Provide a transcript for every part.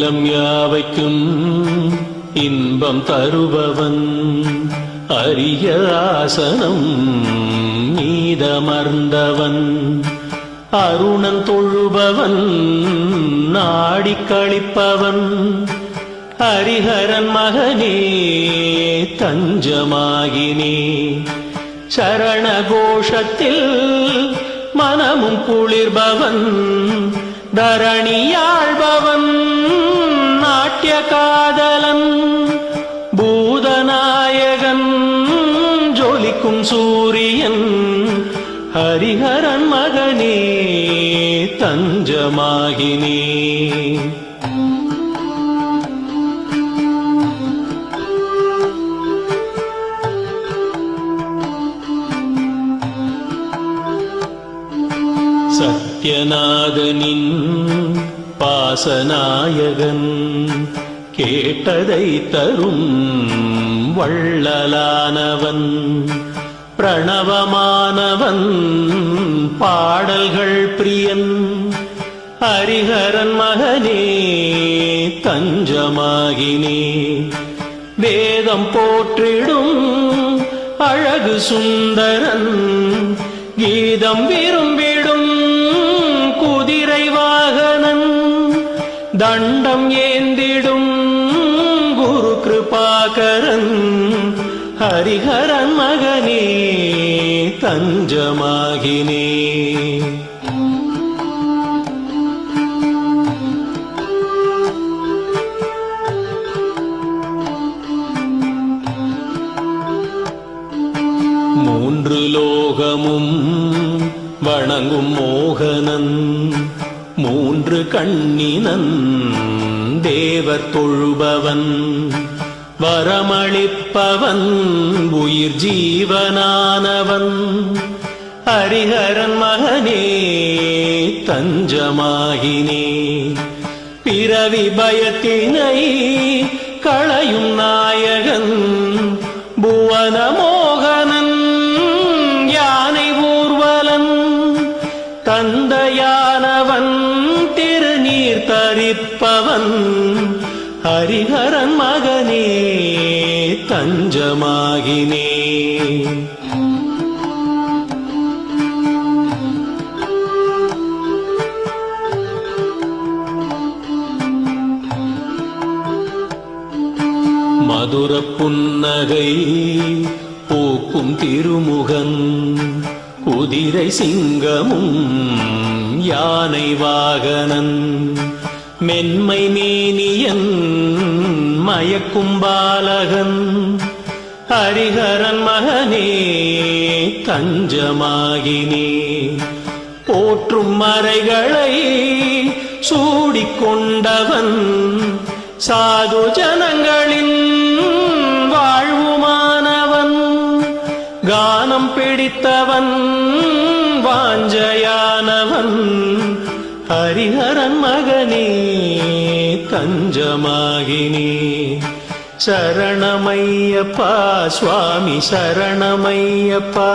அகிலம் யாவைக்கும் இன்பம் தருபவன் அரிய ஆசனம் மீதமர்ந்தவன் அருணன் தொழுபவன் நாடிக் களிப்பவன் ஹரிஹரன் மகனே தஞ்சமாகினே சரண கோஷத்தில் மனமும் குளிர்பவன் தரணியாழ்பவன் நாட்டிய காதலன் பூதநாயகன் ஜொலிக்கும் சூரியன் ஹரிஹரன் மகனே தஞ்சமாகினே சத்யநாதனின் பாசநாயகன் கேட்டதை தரும் வள்ளலானவன் பிரணவமானவன் பாடல்கள் பிரியன் ஹரிஹரன் மகனே தஞ்சமாகினே வேதம் போற்றிடும் அழகு சுந்தரன் கீதம் விரும்பிடும் குதிரை வாகனன் தண்டம் ஏந்திடும் குரு கிருபாகரன் ஹரிஹரன் மகனே தஞ்சமாகினே மூன்று லோகமும் வணங்கும் மோகனன் மூன்று கண்ணினன் தேவர் தொழுபவன் வரமளிப்பவன் உயிர் ஜீவனானவன் ஹரிஹரன் மகனே தஞ்சமாகினே பிறவி பயத்தினை களையும் நாயகன் புவன மோகனன் யானை ஊர்வலன் தந்தையானவன் திருநீர் தரிப்பவன் ஹரிஹரன் மகனே தஞ்சமாகினே மதுர புன்னகை பூக்கும் திருமுகன் குதிரை சிங்கமும் யானை வாகனன் மென்மை மேனியன் மயக்கும் பாலகன் ஹரிஹரன் மகனே தஞ்சமாகினே போற்றும் மறைகளை சூடிக்கொண்டவன் சாது ஜனங்களின் வாழ்வுமானவன் கானம் பிடித்தவன் வாஞ்சையானவன் ஹரிஹரன் மகனே தஞ்சமாகினே சரணமையப்பா சுவாமி சரணமையப்பா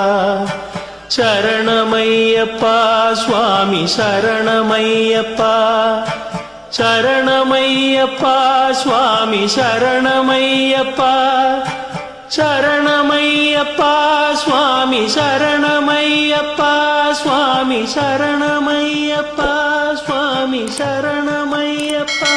சரணமையப்பா சுவாமி சரணமையப்பா சரணமையப்பா சுவாமி சரணமையப்பா சரணமையப்பா சுவாமி சரணமையப்பா சுவாமி சரணமையப்பா சுவாமி சரணமையப்பா